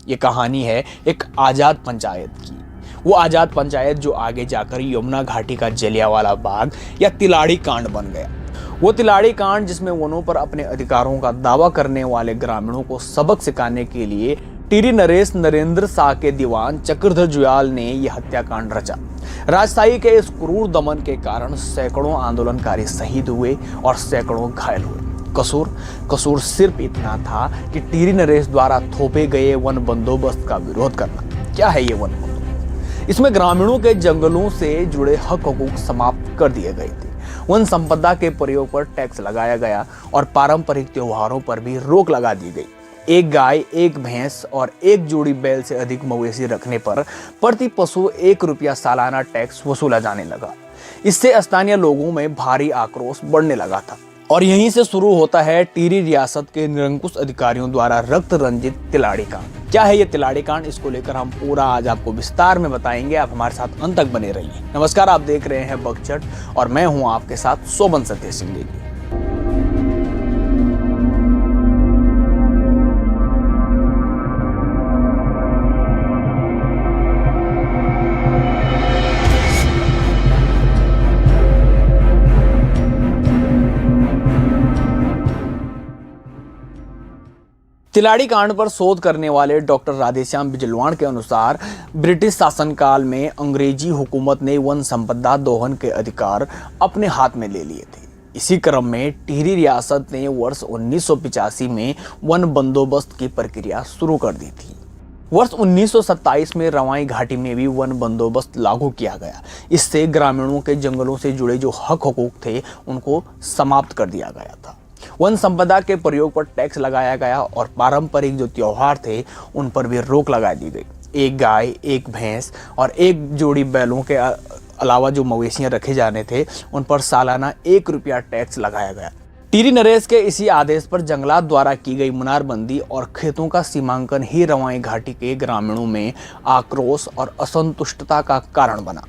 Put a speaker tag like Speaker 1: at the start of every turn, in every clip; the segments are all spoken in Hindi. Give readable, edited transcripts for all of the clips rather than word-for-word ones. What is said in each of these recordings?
Speaker 1: ये कहानी है एक आज़ाद पंचायत की। वो आज़ाद पंचायत जो आगे जाकर यमुना घाटी का जलियांवाला बाग या तिलाड़ी कांड बन गया। वो तिलाड़ी कांड जिसमें वनों पर अपने अधिकारों का दावा करने वाले ग्रामीणों को सबक सिखाने के लिए टिहरी नरेश नरेंद्र शाह के दीवान चक्रधर जुयाल ने यह हत्याकांड रचा। राजशाही के इस क्रूर दमन के कारण सैकड़ों आंदोलनकारी शहीद हुए और सैकड़ों घायल हुए। कसूर सिर्फ इतना था कि टिहरी नरेश द्वारा थोपे गए वन बंदोबस्त का विरोध करना। क्या है ये वन बंदोबस्त? इसमें ग्रामीणों के जंगलों से जुड़े हक हकूक समाप्त कर दिए गए थे। वन संपदा के प्रयोग पर टैक्स लगाया गया और पारंपरिक त्योहारों पर भी रोक लगा दी गई। एक गाय, एक भैंस और एक जोड़ी बैल से अधिक मवेशी रखने पर प्रति पशु 1 रुपया सालाना टैक्स वसूला जाने लगा। इससे स्थानीय लोगों में भारी आक्रोश बढ़ने लगा था और यहीं से शुरू होता है टिहरी रियासत के निरंकुश अधिकारियों द्वारा रक्त रंजित तिलाड़ी कांड। क्या है ये तिलाड़ी कांड? इसको लेकर हम पूरा आज आपको विस्तार में बताएंगे। आप हमारे साथ अंत तक बने रहिए। नमस्कार, आप देख रहे हैं बकचट और मैं हूं आपके साथ शोभन सत्य सिंह नेगी। तिलाड़ी कांड पर शोध करने वाले डॉक्टर राधेश्याम बिजलवाण के अनुसार ब्रिटिश शासनकाल में अंग्रेजी हुकूमत ने वन संपदा दोहन के अधिकार अपने हाथ में ले लिए थे। इसी क्रम में टिहरी रियासत ने वर्ष 1985 में वन बंदोबस्त की प्रक्रिया शुरू कर दी थी। वर्ष 1927 में रवाई घाटी में भी वन बंदोबस्त लागू किया गया। इससे ग्रामीणों के जंगलों से जुड़े जो हक हकूक थे उनको समाप्त कर दिया गया था। वन संपदा के प्रयोग पर टैक्स लगाया गया और पारंपरिक जो त्योहार थे उन पर भी रोक लगा दी गई। एक गाय, एक भैंस और एक जोड़ी बैलों के अलावा जो मवेशियां रखे जाने थे उन पर सालाना 1 रुपया टैक्स लगाया गया। टिहरी नरेश के इसी आदेश पर जंगलात द्वारा की गई मुनारबंदी और खेतों का सीमांकन ही रवाई घाटी के ग्रामीणों में आक्रोश और असंतुष्टता का कारण बना।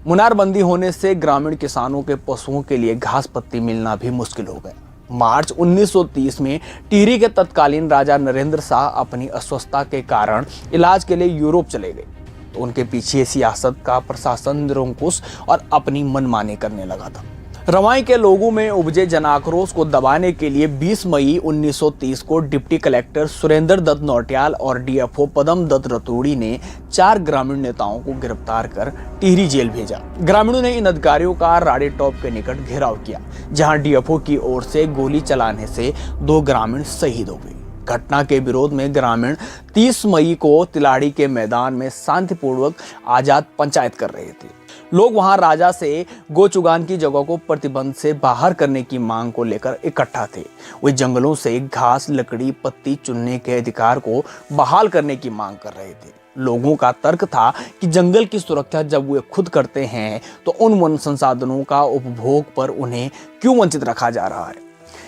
Speaker 1: मुनारबंदी होने से ग्रामीण किसानों के पशुओं के लिए घास पत्ती मिलना भी मुश्किल हो गया। मार्च 1930 में टिहरी के तत्कालीन राजा नरेंद्र शाह अपनी अस्वस्थता के कारण इलाज के लिए यूरोप चले गए तो उनके पीछे सियासत का प्रशासन निरंकुश और अपनी मनमानी करने लगा था। रवाई के लोगों में उपजे जनाक्रोश को दबाने के लिए 20 मई 1930 को डिप्टी कलेक्टर सुरेंद्र दत्त नौटियाल और डीएफओ पदम दत्त रतूड़ी ने 4 ग्रामीण नेताओं को गिरफ्तार कर टिहरी जेल भेजा। ग्रामीणों ने इन अधिकारियों का राड़ी टॉप के निकट घेराव किया, जहां डीएफओ की ओर से गोली चलाने से 2 ग्रामीण शहीद हो गए। घटना के विरोध में ग्रामीण 30 मई को तिलाड़ी के मैदान में शांतिपूर्वक आजाद पंचायत कर रहे थे। लोग वहां राजा से गोचुगान की जगह को प्रतिबंध से बाहर करने की मांग को लेकर इकट्ठा थे। वे जंगलों से घास, लकड़ी, पत्ती चुनने के अधिकार को बहाल करने की मांग कर रहे थे। लोगों का तर्क था कि जंगल की सुरक्षा जब वे खुद करते हैं तो उन वन संसाधनों का उपभोग पर उन्हें क्यों वंचित रखा जा रहा है।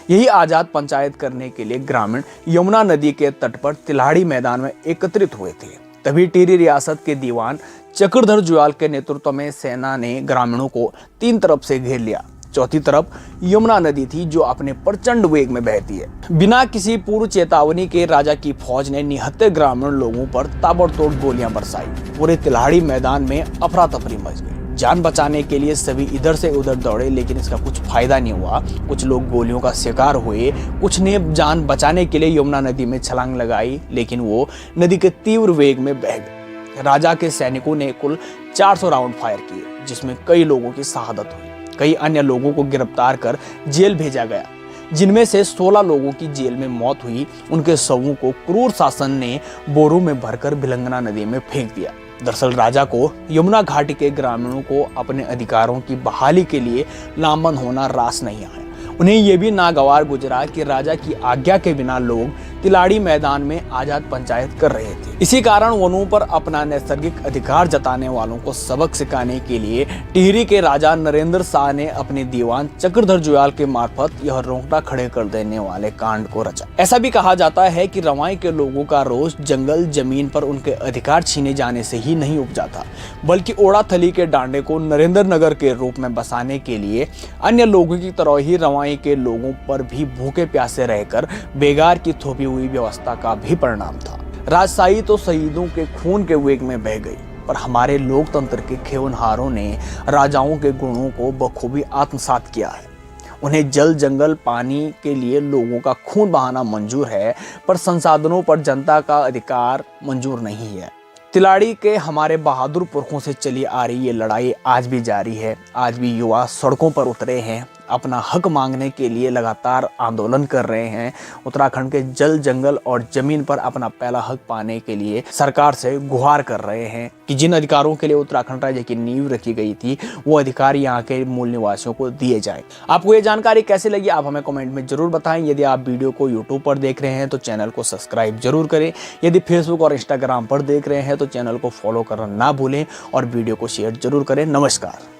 Speaker 1: यही आजाद पंचायत करने के लिए ग्रामीण यमुना नदी के तट पर तिलाड़ी मैदान में एकत्रित हुए थे। तभी टिहरी रियासत के दीवान चक्रधर जुयाल के नेतृत्व में सेना ने ग्रामीणों को 3 तरफ से घेर लिया। चौथी तरफ यमुना नदी थी जो अपने प्रचंड वेग में बहती है। बिना किसी पूर्व चेतावनी के राजा की फौज ने निहत्थे ग्रामीण लोगों पर ताबड़तोड़ गोलियां बरसाई। पूरे तिलाड़ी मैदान में अफरा तफरी मच गई। जान बचाने के लिए सभी इधर से उधर दौड़े, लेकिन इसका कुछ फायदा नहीं हुआ। कुछ लोग गोलियों का शिकार हुए, कुछ ने जान बचाने के लिए यमुना नदी में छलांग लगाई, लेकिन वो नदी के तीव्र वेग में बह गए। राजा के सैनिकों ने कुल 400 राउंड फायर किए, जिसमें कई लोगों की शहादत हुई। कई अन्य लोगों को गिरफ्तार कर जेल भेजा गया, जिनमें से 16 लोगों की जेल में मौत हुई। उनके शवों को क्रूर शासन ने बोरों में भरकर भिलंगना नदी में फेंक दिया। दरअसल राजा को यमुना घाटी के ग्रामीणों को अपने अधिकारों की बहाली के लिए लामबंद होना रास नहीं आया। उन्हें यह भी नागवार गुजरा कि राजा की आज्ञा के बिना लोग तिलाड़ी मैदान में आजाद पंचायत कर रहे थे। इसी कारण वनों पर अपना नैसर्गिक अधिकार जताने वालों को सबक सिखाने के लिए टिहरी के राजा नरेंद्र शाह ने अपने दीवान चक्रधर जुयाल के मार्फत यह रोंगटा खड़े कर देने वाले कांड को रचा। ऐसा भी कहा जाता है कि रवाई के लोगों का रोष जंगल जमीन पर उनके अधिकार छीने जाने से ही नहीं उपजा था, बल्कि ओड़ा थली के डांडे को नरेंद्र नगर के रूप में बसाने के लिए अन्य लोगों की तरह ही रवाई के लोगों पर भी भूखे प्यासे रहकर बेगार की थोपी हुई व्यवस्था का भी परिणाम था। राजशाही तो शहीदों के खून के वेग में बह गई, पर हमारे लोकतंत्र के खेवनहारों ने राजाओं के गुणों को बखूबी आत्मसात किया है। उन्हें जल जंगल पानी के लिए लोगों का खून बहाना मंजूर है, पर संसाधनों पर जनता का अधिकार मंजूर नहीं है। तिलाड़ी के हमारे बहादुर पुरखों से चली आ रही ये लड़ाई आज भी जारी है। आज भी युवा सड़कों पर उतरे हैं, अपना हक मांगने के लिए लगातार आंदोलन कर रहे हैं। उत्तराखंड के जल जंगल और जमीन पर अपना पहला हक पाने के लिए सरकार से गुहार कर रहे हैं कि जिन अधिकारों के लिए उत्तराखंड राज्य की नींव रखी गई थी, वो अधिकार यहाँ के मूल निवासियों को दिए जाए। आपको ये जानकारी कैसे लगी, आप हमें कमेंट में जरूर बताएं। यदि आप वीडियो को यूट्यूब पर देख रहे हैं तो चैनल को सब्सक्राइब जरूर करें। यदि फेसबुक और इंस्टाग्राम पर देख रहे हैं तो चैनल को फॉलो करना ना भूलें और वीडियो को शेयर जरूर करें। नमस्कार।